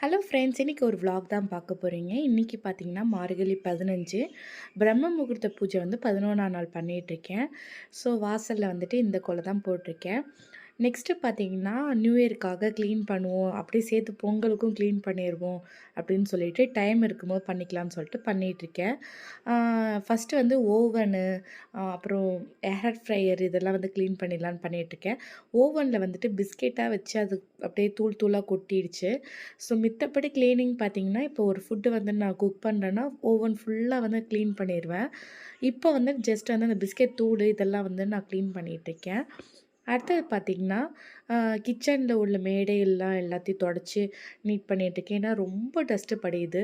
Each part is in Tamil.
ஹலோ ஃப்ரெண்ட்ஸ், இன்றைக்கி ஒரு vlog தான் பார்க்க போகிறீங்க. இன்றைக்கி பார்த்தீங்கன்னா மார்கழி 15 பிரம்ம முகூர்த்த பூஜை வந்து 11ஆம் நாள் பண்ணிகிட்ருக்கேன். ஸோ வாசலில் வந்துட்டு இந்த கோலம் தான் போட்டிருக்கேன். நெக்ஸ்ட்டு பார்த்தீங்கன்னா நியூ இயர்க்காக க்ளீன் பண்ணுவோம், அப்படியே சேர்த்து பொங்கலுக்கும் க்ளீன் பண்ணிடுவோம் அப்படின்னு சொல்லிட்டு டைம் இருக்கும்போது பண்ணிக்கலாம்னு சொல்லிட்டு பண்ணிகிட்ருக்கேன். ஃபஸ்ட்டு வந்து ஓவனு, அப்புறம் ஏர் ஃப்ரையர் இதெல்லாம் வந்து க்ளீன் பண்ணிடலான்னு பண்ணிகிட்ருக்கேன். ஓவனில் வந்துட்டு பிஸ்கெட்டாக வச்சு அது அப்படியே தூள் தூளாக கொட்டிடுச்சு. ஸோ மித்தபடி க்ளீனிங் பார்த்தீங்கன்னா, இப்போ ஒரு ஃபுட்டு வந்து நான் குக் பண்ணுறேன்னா, ஓவன் ஃபுல்லாக வந்து க்ளீன் பண்ணிருவேன். இப்போ வந்து ஜஸ்ட் வந்து அந்த பிஸ்கெட் தூளு இதெல்லாம் வந்து நான் க்ளீன் பண்ணிகிட்ருக்கேன். அடுத்தது பார்த்தீங்கன்னா, கிச்சனில் உள்ள மேடையெல்லாம் எல்லாத்தையும் தொடச்சு நீட் பண்ணிகிட்ருக்கேன். ஏன்னா ரொம்ப டஸ்ட்டு படியுது.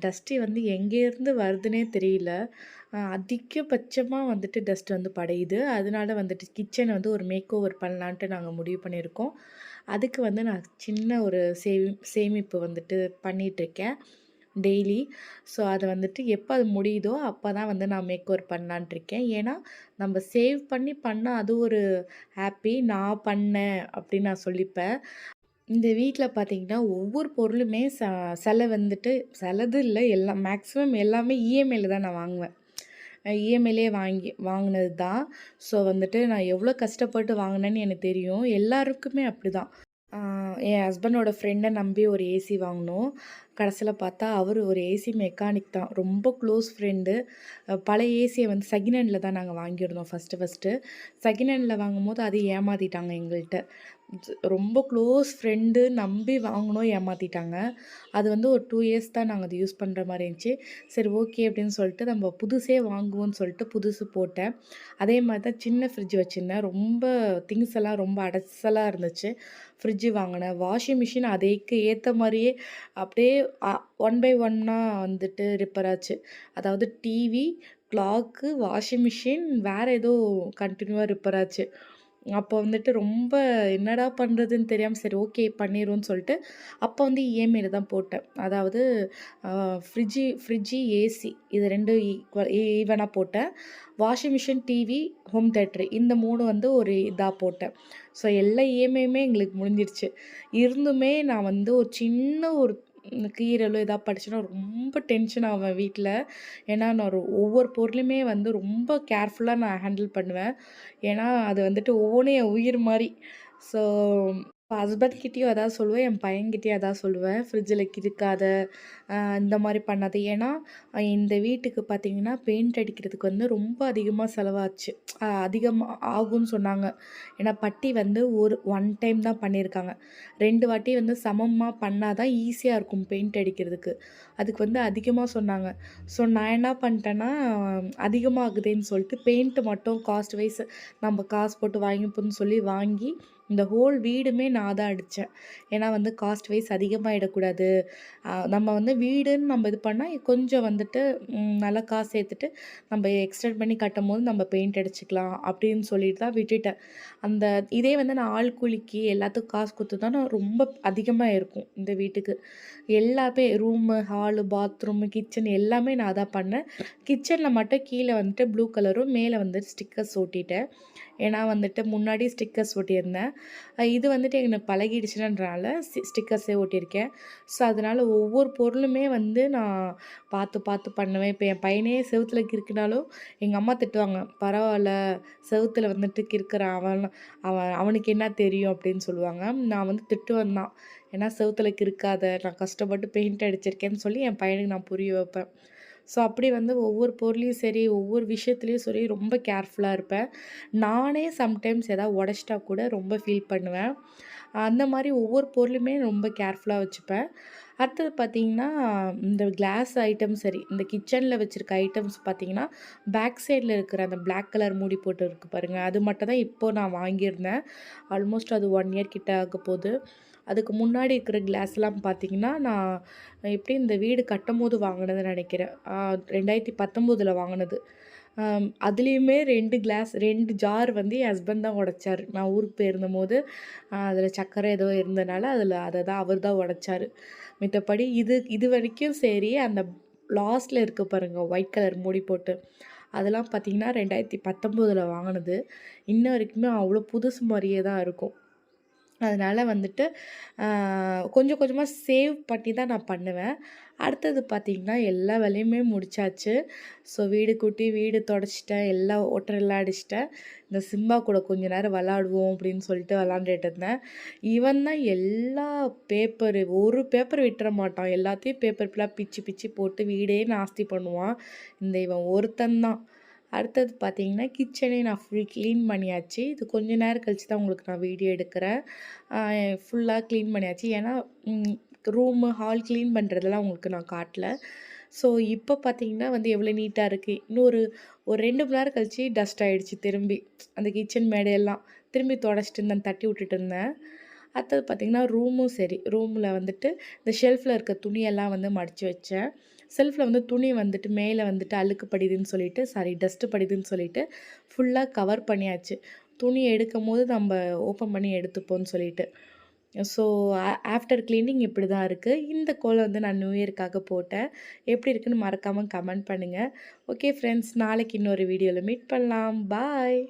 டஸ்ட்டு வந்து எங்கேருந்து வருதுன்னே தெரியல. அதிகபட்சமா வந்துட்டு டஸ்ட் வந்து படியுது. அதனால வந்துட்டு கிச்சன வந்து ஒரு மேக் ஓவர் பண்ணலான்ட்டு நாங்க முடிவு பண்ணியிருக்கோம். அதுக்கு வந்து நான் சின்ன ஒரு சேமிப்பு வந்துட்டு பண்ணிகிட்ருக்கேன் டெய்லி. ஸோ அது வந்துட்டு எப்போ அது முடியுதோ அப்போ தான் வந்து நான் மேக் ஓவர் பண்ணலான்ட்ருக்கேன். ஏன்னா நம்ம சேவ் பண்ணி பண்ணால் அது ஒரு ஹாப்பி. நான் பண்ணேன் அப்படின்னு நான் சொல்லிப்பேன். இந்த வீட்ல பார்த்தீங்கன்னா, ஒவ்வொரு பொருளுமே செல வந்துட்டு செலது இல்ல, எல்லாம் மேக்ஸிமம் எல்லாமே இஎம்ஐல தான் நான் வாங்குவேன். இஎம்ஐலயே வாங்குனது தான். ஸோ வந்துட்டு நான் எவ்வளோ கஷ்டப்பட்டு வாங்குனேன்னு எனக்கு தெரியும். எல்லாருக்குமே அப்படிதான். ஆ என் ஹஸ்பண்டோட ஃப்ரெண்ட நம்பி ஒரு ஏசி வாங்குனோம். கடைசில பார்த்தா அவரு ஒரு ஏசி மெக்கானிக் தான். ரொம்ப க்ளோஸ் ஃப்ரெண்டு. பழைய ஏசிய வந்து செகண்ட் ஹேண்ட்ல தான் நாங்க வாங்கியிருந்தோம் ஃபஸ்ட்டு. செகண்ட் ஹேண்ட்ல வாங்கும்போது அது ஏமாத்திட்டாங்க எங்கள்ட்ட. ரொம்ப க்ளோஸ் ஃப்ரெண்டு நம்பி வாங்குனோம், ஏமாத்திட்டாங்க. அது வந்து ஒரு 2 இயர்ஸ் தான் நாங்க அத யூஸ் பண்ற மாரி இருந்துச்சு. சரி ஓகே அப்படின்னு சொல்லிட்டு நம்ம புதுசே வாங்குவோம்ன்னு சொல்லிட்டு புதுசு போட்டேன். அதே மாரி தான் சின்ன ஃப்ரிட்ஜ் வச்சிருந்தேன். ரொம்ப திங்ஸ் எல்லாம் ரொம்ப அடைசலா இருந்துச்சு. ஃப்ரிட்ஜ் வாங்கினேன். வாஷிங் மிஷின் அதேக்கு ஏத்த மாரியே அப்படியே ஒன் பை ஒன்னா வந்துட்டு ரிப்பேர் ஆச்சு. அதாவது டிவி, கிளாக்கு, வாஷிங் மிஷின் வேற ஏதோ கன்டினியூவா ரிப்பேர் ஆச்சு. அப்போ வந்துட்டு ரொம்ப என்னடா பண்ணுறதுன்னு தெரியாம சரி ஓகே பண்ணிருவோம்ன்னு சொல்லிட்டு, அப்போ வந்து இஎம்ஐல தான் போட்டேன். அதாவது ஃப்ரிட்ஜு, ஏசி இது 2 ஈவனா போட்டேன். Washing machine, TV, home theatre இந்த 3 வந்து ஒரு இதா போட்டேன். ஸோ எல்லா இஎம்ஐயுமே எங்களுக்கு முடிஞ்சிருச்சு. இருந்துமே நான் வந்து ஒரு சின்ன ஒரு கீறலோ எதா பட்டுச்சுன்னா ரொம்ப டென்ஷன் ஆவேன் வீட்ல. ஏன்னா நான் ஒவ்வொரு பொருளுமே வந்து ரொம்ப கேர்ஃபுல்லா நான் ஹேண்டில் பண்ணுவேன். ஏன்னா அது வந்துட்டு ஒவ்வொன்னும் என் உயிர் மாரி. ஸோ ஹஸ்பண்ட் கிட்டயும் அதான் சொல்லுவேன், என் பையன்கிட்டயும் அதான் சொல்லுவேன். ஃப்ரிட்ஜில கிறுக்காத, இந்த மாரி பண்ணாத. ஏன்னா இந்த வீட்டுக்கு பார்த்தீங்கன்னா, பெயிண்ட் அடிக்கிறதுக்கு வந்து ரொம்ப அதிகமா செலவாச்சு. அதிகமா ஆகும்னு சொன்னாங்க. ஏன்னா பட்டி வந்து ஒன் டைம் தான் பண்ணியிருக்காங்க. 2 வாட்டி வந்து சமமா பண்ணா தான் ஈஸியா இருக்கும் பெயிண்ட் அடிக்கிறதுக்கு. அதுக்கு வந்து அதிகமா சொன்னாங்க. ஸோ நான் என்ன பண்ணிட்டேன்னா, அதிகமாகுதேன்னு சொல்லிட்டு பெயிண்ட் மட்டும் காஸ்ட் வைஸ் நம்ம காசு போட்டு வாங்கிப்போம்னு சொல்லி வாங்கி, இந்த ஹோல் வீடுமே நான் தான் அடிச்சேன். ஏன்னா வந்து காஸ்ட் வைஸ் அதிகமாயிடக்கூடாது. நம்ம வந்து வீடுன்னு நம்ம இது பண்ணா கொஞ்சம் வந்துட்டு நல்லா காசு சேர்த்துட்டு நம்ம எக்ஸ்டெண்ட் பண்ணி கட்டும்போது நம்ம பெயிண்ட் அடிச்சுக்கலாம் அப்படின்னு சொல்லிட்டு தான் விட்டுட்டேன். அந்த இதே வந்து நான் ஆள் கூலிக்கு எல்லாத்துக்கும் காசு குடுத்துதான்னா ரொம்ப அதிகமா இருக்கும் இந்த வீட்டுக்கு. எல்லாமே ரூமு, ஹாலு, பாத்ரூமு, கிச்சன் எல்லாமே நான் தான் பண்ணேன். கிச்சன்ல மட்டும் கீழ வந்துட்டு ப்ளூ கலரும், மேல வந்து ஸ்டிக்கர்ஸ் ஒட்டிட்டேன். ஏன்னா வந்துட்டு முன்னாடி ஸ்டிக்கர்ஸ் ஒட்டியிருந்தேன். இது வந்துட்டு எனக்கு பழகிடுச்சுன்றனால ஸ்டிக்கர்ஸே ஒட்டியிருக்கேன். ஸோ அதனால ஒவ்வொரு பொருளுமே வந்து நான் பார்த்து பார்த்து பண்ணுவேன். இப்போ என் பையனே செவுத்துல கிறுக்குனாலும் எங்க அம்மா திட்டுவாங்க. "பரவால்ல, செவுத்துல வந்துட்டு கிறுக்குறான் அவன் அவன் அவனுக்கு என்ன தெரியும்?" அப்படின்னு சொல்லுவாங்க. நான் வந்து திட்டுவேன் தான். ஏன்னா செவுத்துல கிறுக்காத, நான் கஷ்டப்பட்டு பெயிண்ட் அடிச்சிருக்கேன்னு சொல்லி என் பையனுக்கு நான் புரிய வைப்பேன். ஸோ அப்படி வந்து ஒவ்வொரு பொருளையும் சரி, ஒவ்வொரு விஷயத்துலயும் சரி ரொம்ப கேர்ஃபுல்லா இருப்பேன். நானே சம்டைம்ஸ் எதாவது உடைச்சிட்டா கூட ரொம்ப ஃபீல் பண்ணுவேன். அந்த மாரி ஒவ்வொரு பொருளுமே ரொம்ப கேர்ஃபுல்லா வச்சுப்பேன். அடுத்தது பார்த்தீங்கன்னா, இந்த கிளாஸ் ஐட்டம் சரி, இந்த கிச்சன்ல வச்சிருக்க ஐட்டம்ஸ் பார்த்தீங்கன்னா, பேக் சைட்ல இருக்கிற அந்த பிளாக் கலர் மூடி போட்டு இருக்கு பாருங்க, அது மட்டும் தான் இப்போ நான் வாங்கியிருந்தேன். ஆல்மோஸ்ட் அது 1 இயர் கிட்ட ஆகப்போது. அதுக்கு முன்னாடி இருக்கிற கிளாஸ்லாம் பார்த்தீங்கன்னா, நான் எப்படியும் இந்த வீடு கட்டும்போது வாங்குனதுன்னு நெனைக்கிறேன். 2019ல வாங்குனது. அதுலேயுமே 2 ஜார் வந்து என் ஹஸ்பண்ட் தான் உடைச்சாரு. நான் ஊருக்கு போயிருந்தபோது, அதில சர்க்கரை ஏதோ இருந்தனால அத தான் அவர் தான் உடைச்சாரு. மித்தபடி இதுவரைக்கும் சரி, அந்த லாஸ்ட்ல இருக்கு பாருங்க ஒயிட் கலர் மூடி போட்டு, அதெல்லாம் பார்த்தீங்கன்னா 2019ல வாங்குனது. இன்ன வரைக்குமே அவ்வளோ புதுசு மாரியே தான் இருக்கும். அதனால வந்துட்டு அ கொஞ்சம் கொஞ்சமா சேவ் பண்ணி தான் நான் பண்ணுவேன். அடுத்தது பார்த்தீங்கன்னா, எல்லா வேலையுமே முடிச்சாச்சு. ஸோ வீடு கூட்டி, வீடு தொடச்சுட்டேன், எல்லாம் ஒட்டரெல்லாம் அடிச்சுட்டேன். இந்த சிம்பா கூட கொஞ்ச நேரம் விளாடுவோம் அப்படின்னு சொல்லிட்டு விளாண்டுட்டு இருந்தேன். இவன் தான் எல்லா ஒரு பேப்பர் விட்டுற மாட்டான். எல்லாத்தையும் பேப்பர் ஃபுல்லா பிச்சு பிச்சு போட்டு வீடே நாஸ்தி பண்ணுவான். இவன் ஒருத்தன் தான். அடுத்தது பார்த்தீங்கன்னா, கிச்சனே நான் ஃபுல் கிளீன் பண்ணியாச்சு. இது கொஞ்ச நேரம் கழிச்சு தான் உங்களுக்கு நான் வீடியோ எடுக்கிறேன். ஃபுல்லா கிளீன் பண்ணியாச்சு. ஏன்னா, ரூமு, ஹால் கிளீன் பண்ணுறதெல்லாம் உங்களுக்கு நான் காட்டல. ஸோ, இப்போ பார்த்தீங்கன்னா வந்து எவ்வளோ நீட்டா இருக்கு. இன்னும் ஒரு ஒரு 2 மணி நேரம் கழிச்சு டஸ்ட் ஆயிடுச்சு திரும்பி. அந்த கிச்சன் மேடையெல்லாம் திரும்பி தொடச்சிட்டு இருந்தேன், தட்டி விட்டுட்டு இருந்தேன். அடுத்தது பார்த்தீங்கன்னா, ரூமும் சரி, ரூமில் வந்துட்டு இந்த ஷெல்ஃபில் இருக்க துணியெல்லாம் வந்து மடிச்சு வச்சேன். செல்ஃபில் வந்து துணி வந்துட்டு மேலே வந்துட்டு அழுக்கு படியுதுன்னு சொல்லிட்டு டஸ்ட்டு படியுதுன்னு சொல்லிட்டு ஃபுல்லாக கவர் பண்ணியாச்சு. துணி எடுக்கும்போது நம்ம ஓப்பன் பண்ணி எடுத்துப்போம்ன்னு சொல்லிட்டு. ஸோ ஆஃப்டர் கிளீனிங் இப்படி தான் இருக்குது. இந்த கோலம் வந்து நான் நியூ இயர்க்காக போட்டேன். எப்படி இருக்குன்னு மறக்காம கமெண்ட் பண்ணுங்க. ஓகே ஃப்ரெண்ட்ஸ், நாளைக்கு இன்னொரு வீடியோவில் மீட் பண்ணலாம். பாய்.